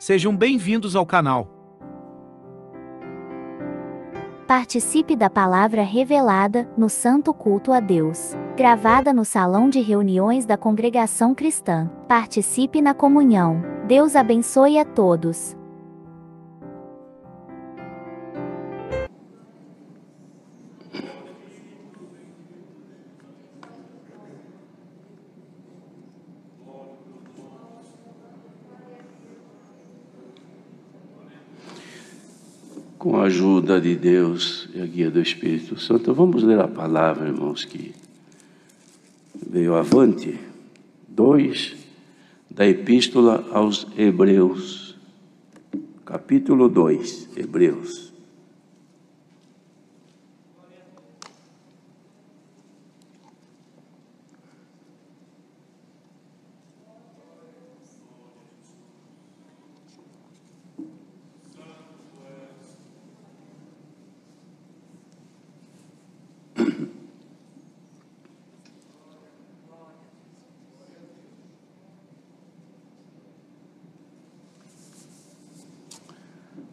Sejam bem-vindos ao canal. Participe da palavra revelada no Santo Culto a Deus, gravada no salão de reuniões da congregação cristã. Participe na comunhão. Deus abençoe a todos. Com a ajuda de Deus e a guia do Espírito Santo, vamos ler a palavra, irmãos, que veio avante, 2 da Epístola aos Hebreus, capítulo 2, Hebreus.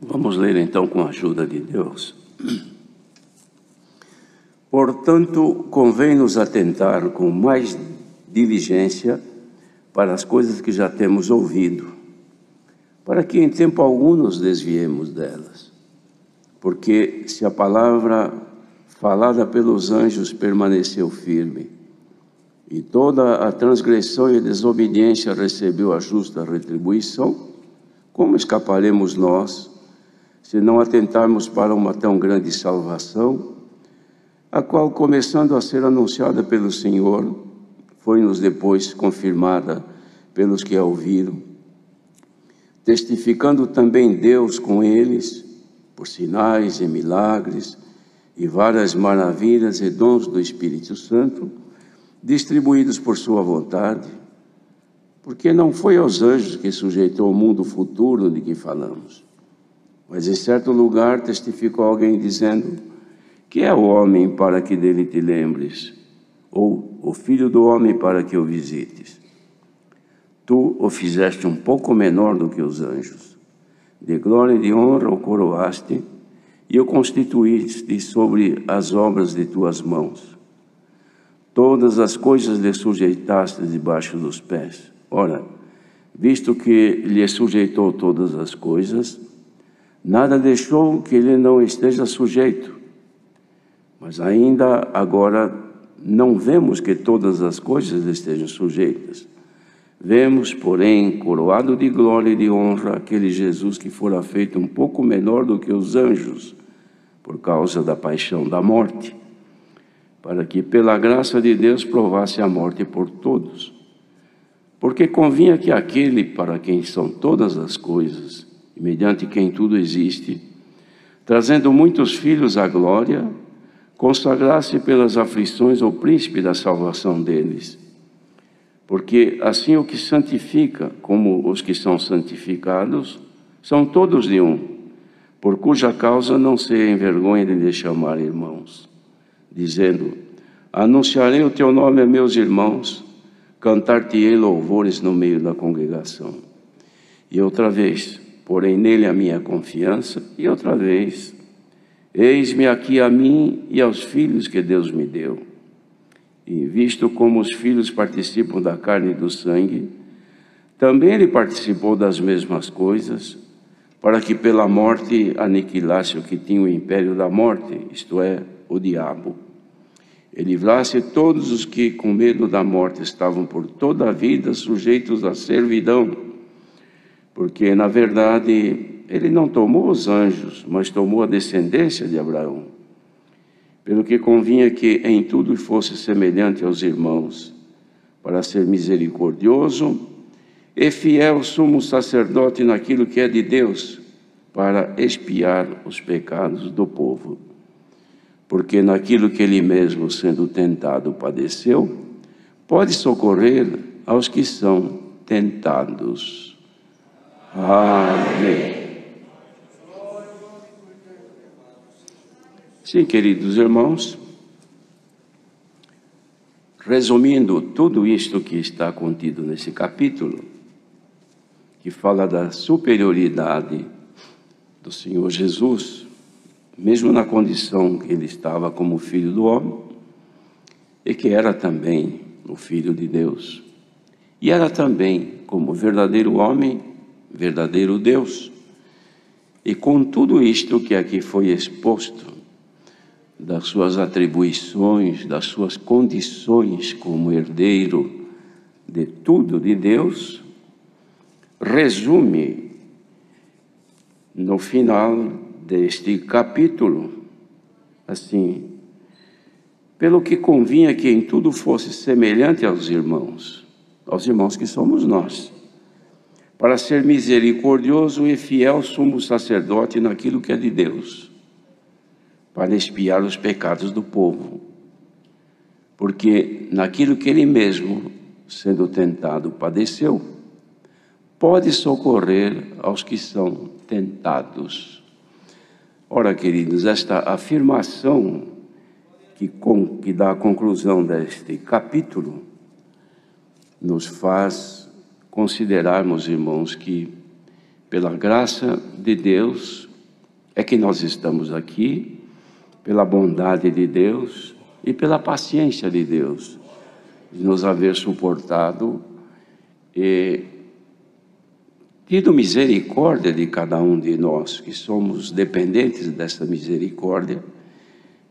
Vamos ler então com a ajuda de Deus. Portanto, convém-nos atentar com mais diligência para as coisas que já temos ouvido, para que em tempo algum nos desviemos delas. Porque se a palavra falada pelos anjos permaneceu firme, e toda a transgressão e desobediência recebeu a justa retribuição, como escaparemos nós, se não atentarmos para uma tão grande salvação, a qual, começando a ser anunciada pelo Senhor, foi-nos depois confirmada pelos que a ouviram, testificando também Deus com eles, por sinais e milagres, e várias maravilhas e dons do Espírito Santo, distribuídos por sua vontade, porque não foi aos anjos que sujeitou o mundo futuro de que falamos. Mas em certo lugar testificou alguém dizendo: que é o homem para que dele te lembres? Ou o filho do homem para que o visites? Tu o fizeste um pouco menor do que os anjos. De glória e de honra o coroaste e o constituíste sobre as obras de tuas mãos. Todas as coisas lhe sujeitaste debaixo dos pés. Ora, visto que lhe sujeitou todas as coisas, nada deixou que ele não esteja sujeito. Mas ainda agora não vemos que todas as coisas estejam sujeitas. Vemos, porém, coroado de glória e de honra, aquele Jesus que fora feito um pouco menor do que os anjos, por causa da paixão da morte, para que pela graça de Deus provasse a morte por todos. Porque convinha que aquele para quem são todas as coisas, e mediante quem tudo existe, trazendo muitos filhos à glória, consagrasse pelas aflições o príncipe da salvação deles. Porque assim o que santifica, como os que são santificados, são todos de um, por cuja causa não se envergonha de lhes chamar irmãos, dizendo: anunciarei o teu nome a meus irmãos, cantar-te-ei louvores no meio da congregação. E outra vez, porém nele a minha confiança, e outra vez, eis-me aqui a mim e aos filhos que Deus me deu. E visto como os filhos participam da carne e do sangue, também ele participou das mesmas coisas, para que pela morte aniquilasse o que tinha o império da morte, isto é, o diabo, e livrasse todos os que com medo da morte estavam por toda a vida sujeitos à servidão, porque na verdade ele não tomou os anjos, mas tomou a descendência de Abraão, pelo que convinha que em tudo fosse semelhante aos irmãos, para ser misericordioso e fiel sumo sacerdote naquilo que é de Deus, para expiar os pecados do povo. Porque naquilo que ele mesmo, sendo tentado, padeceu, pode socorrer aos que são tentados. Amém. Sim, queridos irmãos, resumindo tudo isto que está contido nesse capítulo, que fala da superioridade do Senhor Jesus, mesmo na condição que ele estava como filho do homem, e que era também o Filho de Deus. E era também, como verdadeiro homem, verdadeiro Deus. E com tudo isto que aqui foi exposto, das suas atribuições, das suas condições como herdeiro de tudo de Deus, resume no final deste capítulo, assim: pelo que convinha que em tudo fosse semelhante aos irmãos que somos nós, para ser misericordioso e fiel sumo sacerdote naquilo que é de Deus, para expiar os pecados do povo, porque naquilo que ele mesmo, sendo tentado, padeceu, pode socorrer aos que são tentados. Ora, queridos, esta afirmação que dá a conclusão deste capítulo nos faz considerarmos, irmãos, que pela graça de Deus é que nós estamos aqui, pela bondade de Deus e pela paciência de Deus, de nos haver suportado e tido misericórdia de cada um de nós, que somos dependentes dessa misericórdia,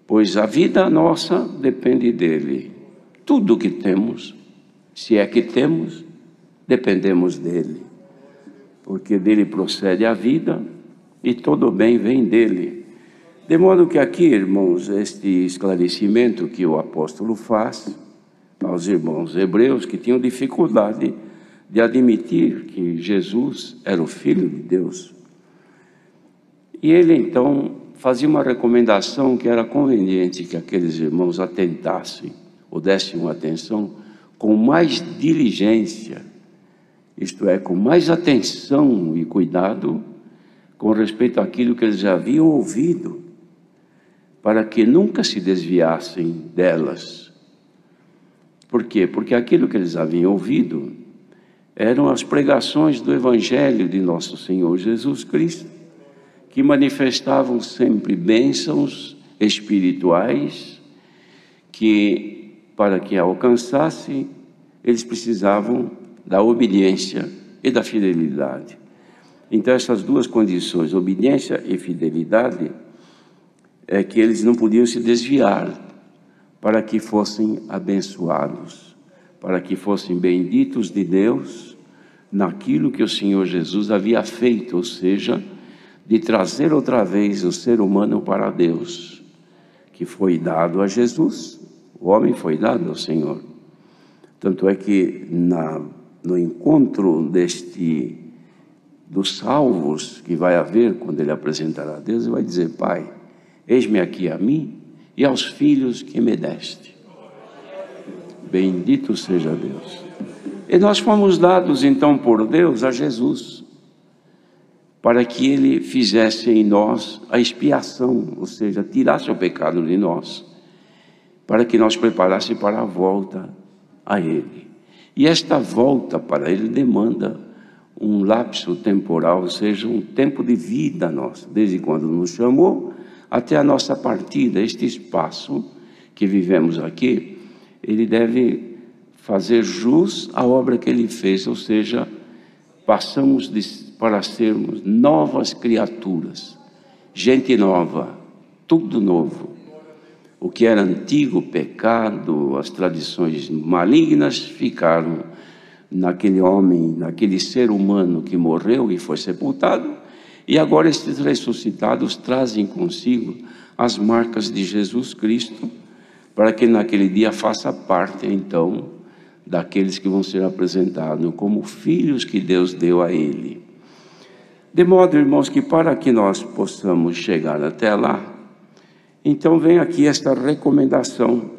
pois a vida nossa depende dele. Tudo que temos, se é que temos, dependemos dele, porque dele procede a vida e todo o bem vem dele. De modo que aqui, irmãos, este esclarecimento que o apóstolo faz aos irmãos hebreus que tinham dificuldade de admitir que Jesus era o Filho de Deus. E ele então fazia uma recomendação que era conveniente que aqueles irmãos atentassem, ou dessem atenção com mais diligência, isto é, com mais atenção e cuidado com respeito àquilo que eles já haviam ouvido, para que nunca se desviassem delas. Por quê? Porque aquilo que eles haviam ouvido eram as pregações do Evangelho de nosso Senhor Jesus Cristo, que manifestavam sempre bênçãos espirituais, que para que alcançassem, eles precisavam da obediência e da fidelidade. Então, essas duas condições, obediência e fidelidade, é que eles não podiam se desviar para que fossem abençoados, para que fossem benditos de Deus naquilo que o Senhor Jesus havia feito, ou seja, de trazer outra vez o ser humano para Deus, que foi dado a Jesus, o homem foi dado ao Senhor. Tanto é que no encontro dos salvos que vai haver, quando ele apresentará a Deus, ele vai dizer: Pai, eis-me aqui a mim e aos filhos que me deste. Bendito seja Deus. E nós fomos dados então por Deus a Jesus, para que ele fizesse em nós a expiação, ou seja, tirasse o pecado de nós, para que nós preparasse para a volta a ele. E esta volta para ele demanda um lapso temporal, ou seja, um tempo de vida nossa, desde quando nos chamou até a nossa partida. Este espaço que vivemos aqui, ele deve fazer jus à obra que ele fez, ou seja, passamos para sermos novas criaturas, gente nova, tudo novo. O que era antigo, pecado, as tradições malignas ficaram naquele homem, naquele ser humano que morreu e foi sepultado, e agora estes ressuscitados trazem consigo as marcas de Jesus Cristo, para que naquele dia faça parte então daqueles que vão ser apresentados como filhos que Deus deu a ele. De modo, irmãos, que para que nós possamos chegar até lá, então vem aqui esta recomendação,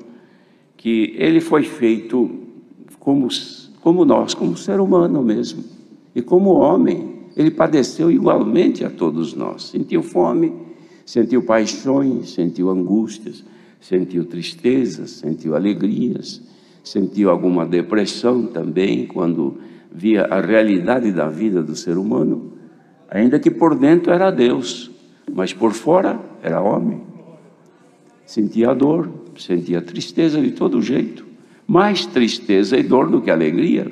que ele foi feito como nós, como ser humano mesmo, e como homem, ele padeceu igualmente a todos nós, sentiu fome, sentiu paixões, sentiu angústias, sentiu tristezas, sentiu alegrias, sentiu alguma depressão também, quando via a realidade da vida do ser humano, ainda que por dentro era Deus, mas por fora era homem. Sentia dor, sentia tristeza de todo jeito, mais tristeza e dor do que alegria,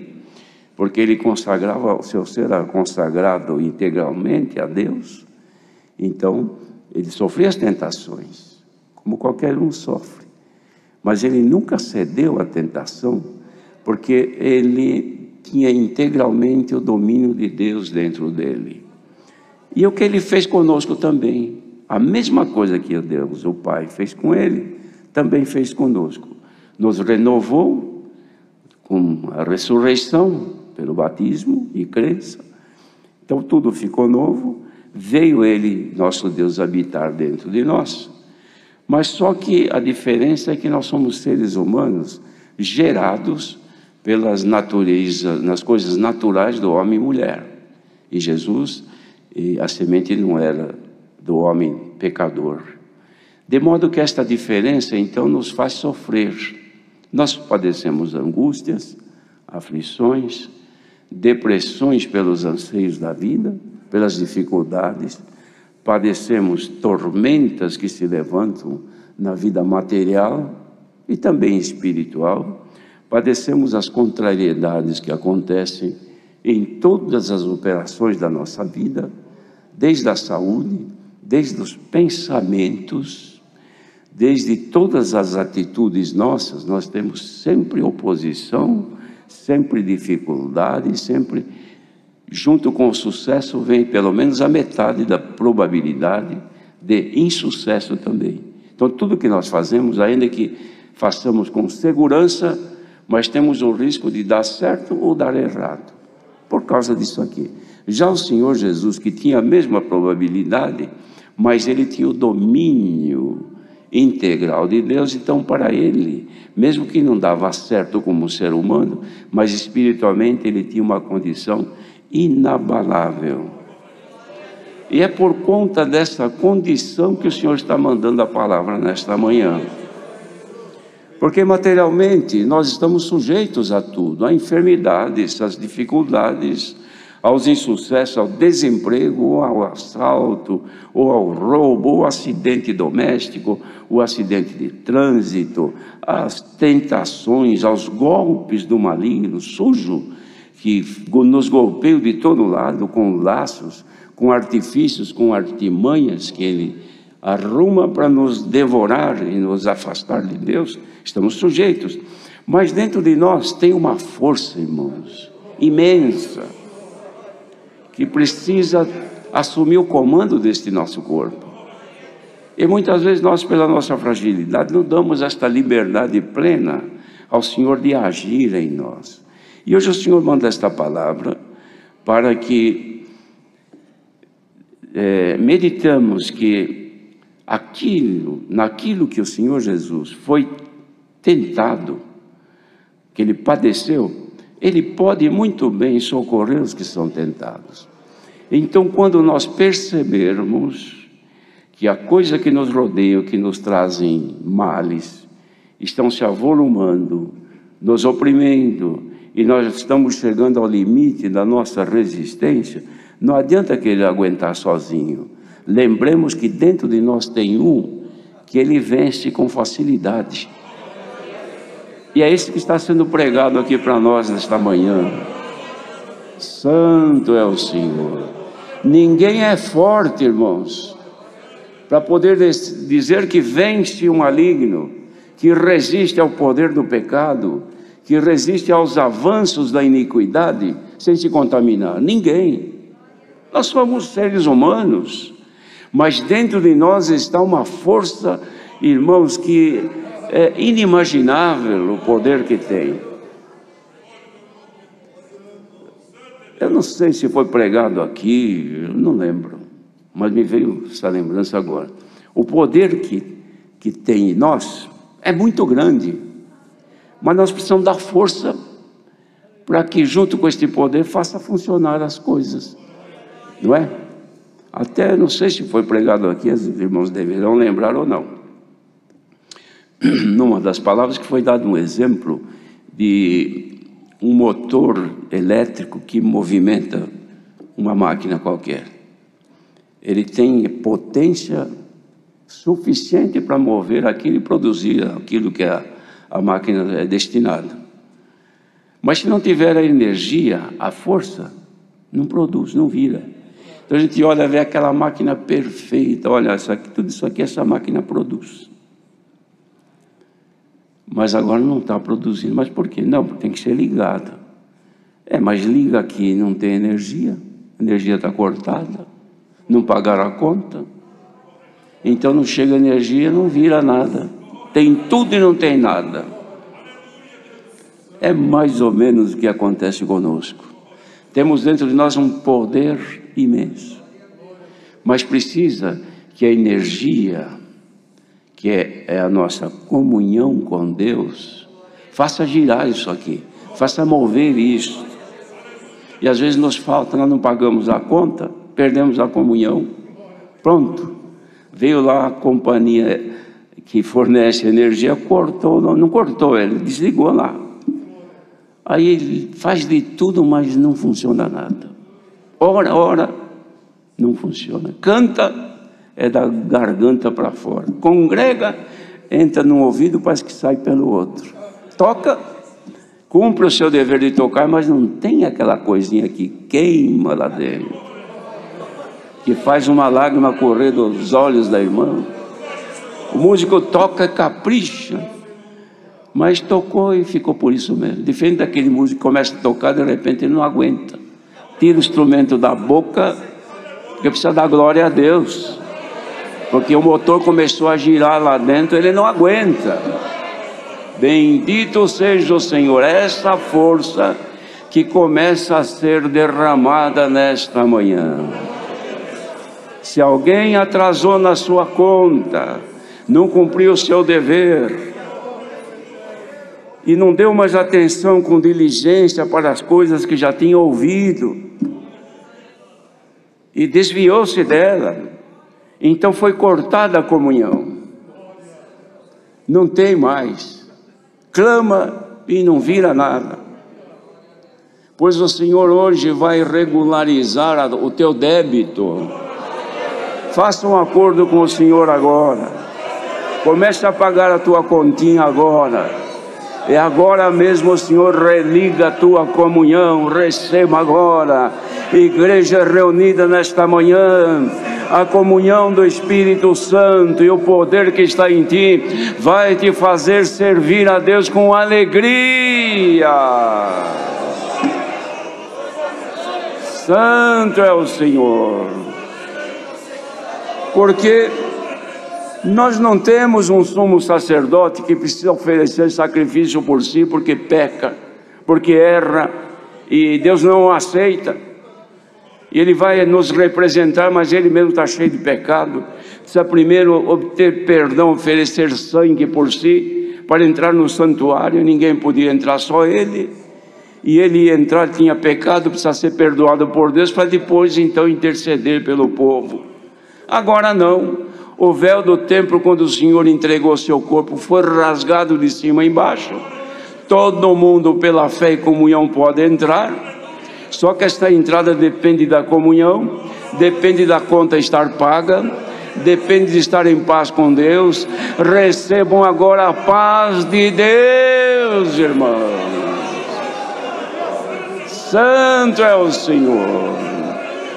porque ele consagrava, o seu ser era consagrado integralmente a Deus. Então ele sofria as tentações, como qualquer um sofre, mas ele nunca cedeu à tentação, porque ele tinha integralmente o domínio de Deus dentro dele. E o que ele fez conosco também, a mesma coisa que Deus, o Pai, fez com ele, também fez conosco. Nos renovou com a ressurreição, pelo batismo e crença. Então tudo ficou novo, veio ele, nosso Deus, habitar dentro de nós. Mas só que a diferença é que nós somos seres humanos gerados pelas naturezas, nas coisas naturais do homem e mulher. E Jesus, a semente não era do homem pecador. De modo que esta diferença, então, nos faz sofrer. Nós padecemos angústias, aflições, depressões pelos anseios da vida, pelas dificuldades, padecemos tormentas que se levantam na vida material e também espiritual, padecemos as contrariedades que acontecem em todas as operações da nossa vida, desde a saúde, desde os pensamentos, desde todas as atitudes nossas. Nós temos sempre oposição, sempre dificuldade, sempre, junto com o sucesso, vem pelo menos a metade da probabilidade de insucesso também. Então tudo que nós fazemos, ainda que façamos com segurança, mas temos o risco de dar certo ou dar errado, por causa disso aqui. Já o Senhor Jesus, que tinha a mesma probabilidade, mas ele tinha o domínio integral de Deus, então para ele, mesmo que não dava certo como ser humano, mas espiritualmente ele tinha uma condição inabalável. E é por conta dessa condição que o Senhor está mandando a palavra nesta manhã. Porque materialmente nós estamos sujeitos a tudo, a enfermidades, às dificuldades, aos insucessos, ao desemprego, ou ao assalto, ou ao roubo, ou acidente doméstico, o acidente de trânsito, às tentações, aos golpes do maligno sujo, que nos golpeia de todo lado, com laços, com artifícios, com artimanhas que ele arruma para nos devorar e nos afastar de Deus. Estamos sujeitos, mas dentro de nós tem uma força, irmãos, imensa, que precisa assumir o comando deste nosso corpo. E muitas vezes nós, pela nossa fragilidade, não damos esta liberdade plena ao Senhor de agir em nós. E hoje o Senhor manda esta palavra para que meditamos que naquilo que o Senhor Jesus foi tentado, que ele padeceu, ele pode muito bem socorrer os que são tentados. Então, quando nós percebermos que a coisa que nos rodeia, que nos trazem males, estão se avolumando, nos oprimindo, e nós estamos chegando ao limite da nossa resistência, não adianta querer aguentar sozinho. Lembremos que dentro de nós tem um que ele vence com facilidade. E é esse que está sendo pregado aqui para nós nesta manhã. Santo é o Senhor. Ninguém é forte, irmãos, para poder dizer que vence o maligno, que resiste ao poder do pecado, que resiste aos avanços da iniquidade, sem se contaminar. Ninguém. Nós somos seres humanos, mas dentro de nós está uma força, irmãos, que é inimaginável o poder que tem. Eu não sei se foi pregado aqui, eu não lembro, mas me veio essa lembrança agora. O poder que tem em nós é muito grande, mas nós precisamos dar força para que junto com este poder faça funcionar as coisas, não é? Até não sei se foi pregado aqui, os irmãos deverão lembrar ou não. Numa das palavras que foi dado um exemplo de um motor elétrico que movimenta uma máquina qualquer. Ele tem potência suficiente para mover aquilo e produzir aquilo que a máquina é destinada. Mas se não tiver a energia, a força, não produz, não vira. Então a gente olha, vê aquela máquina perfeita, olha, tudo isso aqui essa máquina produz. Mas agora não está produzindo. Mas por quê? Não, porque tem que ser ligada. Mas liga aqui, não tem energia, a energia está cortada, não pagaram a conta. Então não chega energia, não vira nada. Tem tudo e não tem nada. É mais ou menos o que acontece conosco. Temos dentro de nós um poder imenso, mas precisa que a energia, que é a nossa comunhão com Deus, faça girar isso aqui, faça mover isso. E às vezes nos falta, nós não pagamos a conta, perdemos a comunhão, pronto, veio lá a companhia que fornece energia, cortou, não cortou, ele desligou lá. Aí ele faz de tudo, mas não funciona nada. Ora, não funciona. Canta, é da garganta para fora. Congrega, entra num ouvido, parece que sai pelo outro. Toca, cumpre o seu dever de tocar, mas não tem aquela coisinha que queima lá dentro, que faz uma lágrima correr dos olhos da irmã. O músico toca, capricha, mas tocou e ficou por isso mesmo. Diferente daquele músico que começa a tocar, de repente ele não aguenta, tira o instrumento da boca, porque precisa dar glória a Deus, porque o motor começou a girar lá dentro, ele não aguenta. Bendito seja o Senhor, essa força que começa a ser derramada nesta manhã. Se alguém atrasou na sua conta, não cumpriu o seu dever, e não deu mais atenção com diligência para as coisas que já tinha ouvido, e desviou-se dela, então foi cortada a comunhão, não tem mais, clama e não vira nada, pois o Senhor hoje vai regularizar o teu débito. Faça um acordo com o Senhor agora, comece a pagar a tua continha agora. E agora mesmo o Senhor religa a tua comunhão, receba agora, igreja reunida nesta manhã, a comunhão do Espírito Santo e o poder que está em ti, vai te fazer servir a Deus com alegria. Santo é o Senhor, porque nós não temos um sumo sacerdote que precisa oferecer sacrifício por si, porque peca, porque erra, e Deus não o aceita, e Ele vai nos representar, mas Ele mesmo está cheio de pecado, precisa primeiro obter perdão, oferecer sangue por si, para entrar no santuário. Ninguém podia entrar, só Ele, e Ele ia entrar, tinha pecado, precisa ser perdoado por Deus, para depois então interceder pelo povo. Agora não. O véu do templo, quando o Senhor entregou seu corpo, foi rasgado de cima a embaixo. Todo mundo pela fé e comunhão pode entrar. Só que esta entrada depende da comunhão, depende da conta estar paga, depende de estar em paz com Deus. Recebam agora a paz de Deus, irmãos. Santo é o Senhor.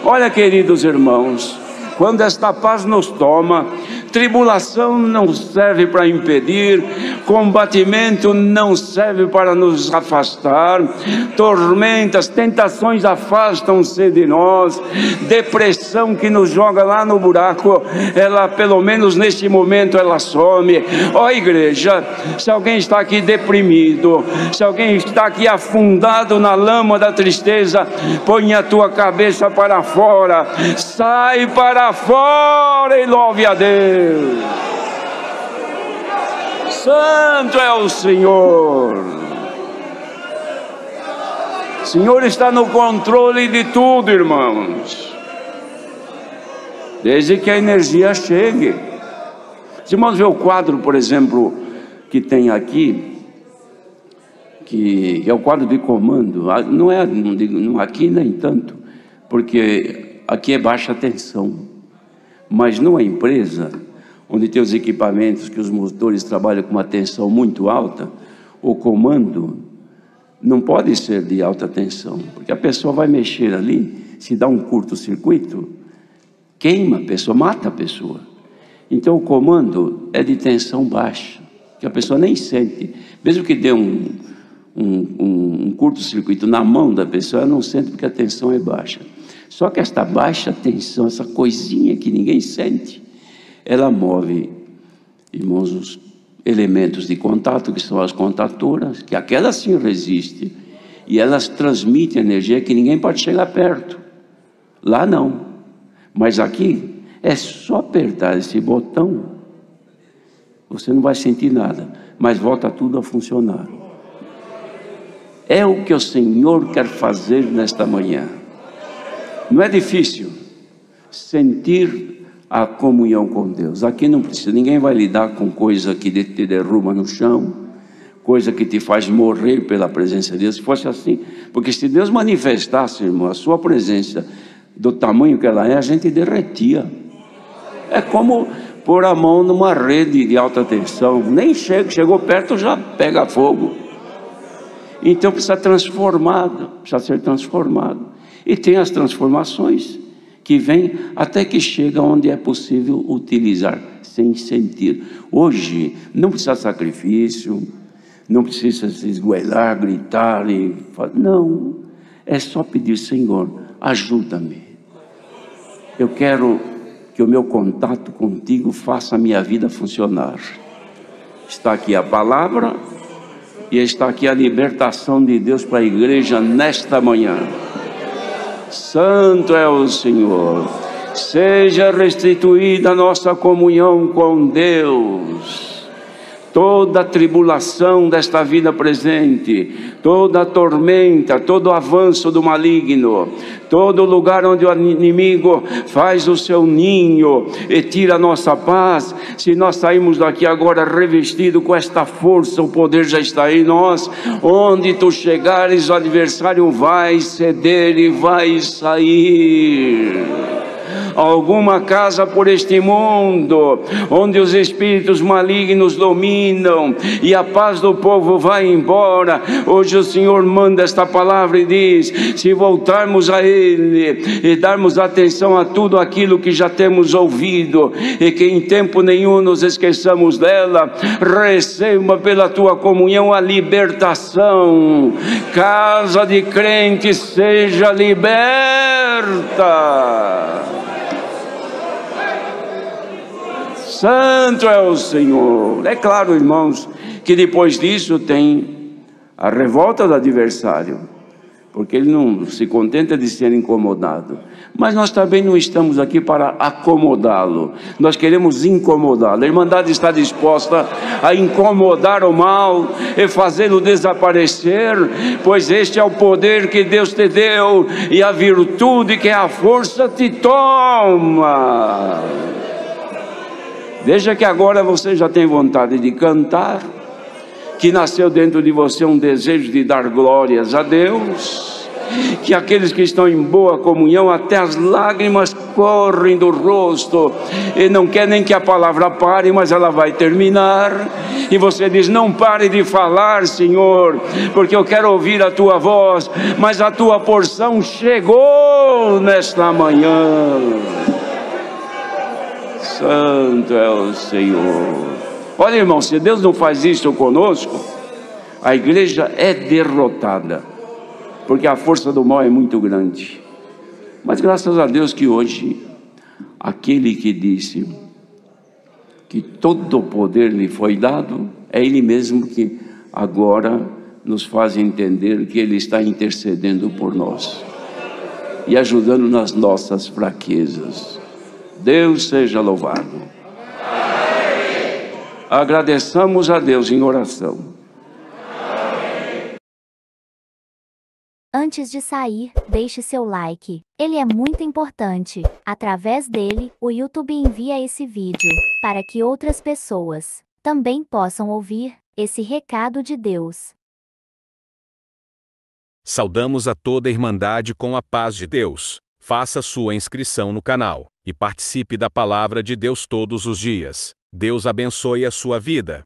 Olha, queridos irmãos, quando esta paz nos toma, tribulação não serve para impedir, combatimento não serve para nos afastar, tormentas, tentações afastam-se de nós, depressão que nos joga lá no buraco, ela pelo menos neste momento ela some. Ó igreja, se alguém está aqui deprimido, se alguém está aqui afundado na lama da tristeza, põe a tua cabeça para fora, sai para fora e louve a Deus. Santo é o Senhor. O Senhor está no controle de tudo, irmãos, desde que a energia chegue. Se irmãos ver o quadro, por exemplo, que tem aqui, que é o quadro de comando. Não digo, aqui nem tanto, porque aqui é baixa tensão. Mas numa empresa, onde tem os equipamentos que os motores trabalham com uma tensão muito alta, o comando não pode ser de alta tensão, porque a pessoa vai mexer ali, se dá um curto-circuito, queima a pessoa, mata a pessoa. Então o comando é de tensão baixa, que a pessoa nem sente. Mesmo que dê um curto-circuito na mão da pessoa, ela não sente porque a tensão é baixa. Só que esta baixa tensão, essa coisinha que ninguém sente, ela move, irmãos, os elementos de contato, que são as contatoras, que aquelas sim resistem, e elas transmitem energia que ninguém pode chegar perto. Lá não. Mas aqui é só apertar esse botão, você não vai sentir nada, mas volta tudo a funcionar. É o que o Senhor quer fazer nesta manhã. Não é difícil sentir a comunhão com Deus. Aqui não precisa, ninguém vai lidar com coisa que te derruba no chão, coisa que te faz morrer pela presença de Deus. Se fosse assim, porque se Deus manifestasse, irmão, a sua presença do tamanho que ela é, a gente derretia. É como pôr a mão numa rede de alta tensão, nem chegou perto, já pega fogo. Então precisa ser transformado. E tem as transformações que vêm até que chega onde é possível utilizar sem sentir. Hoje não precisa sacrifício, não precisa se esgoelar, gritar não, é só pedir: Senhor, ajuda-me. Eu quero que o meu contato contigo faça a minha vida funcionar. Está aqui a palavra e está aqui a libertação de Deus para a igreja nesta manhã. Santo é o Senhor. Seja restituída a nossa comunhão com Deus. Toda a tribulação desta vida presente, toda a tormenta, todo o avanço do maligno, todo lugar onde o inimigo faz o seu ninho e tira a nossa paz, se nós sairmos daqui agora revestido com esta força, o poder já está em nós. Onde tu chegares, o adversário vai ceder e vai sair. Alguma casa por este mundo, onde os espíritos malignos dominam e a paz do povo vai embora, hoje o Senhor manda esta palavra e diz: se voltarmos a Ele e darmos atenção a tudo aquilo que já temos ouvido, e que em tempo nenhum nos esqueçamos dela, receba pela tua comunhão a libertação. Casa de crente, seja liberta. Santo é o Senhor. É claro, irmãos, que depois disso tem a revolta do adversário, porque ele não se contenta de ser incomodado. Mas nós também não estamos aqui para acomodá-lo, nós queremos incomodá-lo. A Irmandade está disposta a incomodar o mal e fazê-lo desaparecer, pois este é o poder que Deus te deu, e a virtude que é a força te toma. Veja que agora você já tem vontade de cantar, que nasceu dentro de você um desejo de dar glórias a Deus, que aqueles que estão em boa comunhão, até as lágrimas correm do rosto, e não quer nem que a palavra pare, mas ela vai terminar, e você diz: não pare de falar, Senhor, porque eu quero ouvir a tua voz, mas a tua porção chegou nesta manhã. Santo é o Senhor. Olha, irmão, se Deus não faz isso conosco, a igreja é derrotada, porque a força do mal é muito grande. Mas graças a Deus que hoje, aquele que disse que todo o poder lhe foi dado, é Ele mesmo que agora nos faz entender que Ele está intercedendo por nós e ajudando nas nossas fraquezas. Deus seja louvado. Agradeçamos a Deus em oração. Antes de sair, deixe seu like. Ele é muito importante. Através dele, o YouTube envia esse vídeo para que outras pessoas também possam ouvir esse recado de Deus. Saudamos a toda a Irmandade com a paz de Deus. Faça sua inscrição no canal e participe da Palavra de Deus todos os dias. Deus abençoe a sua vida.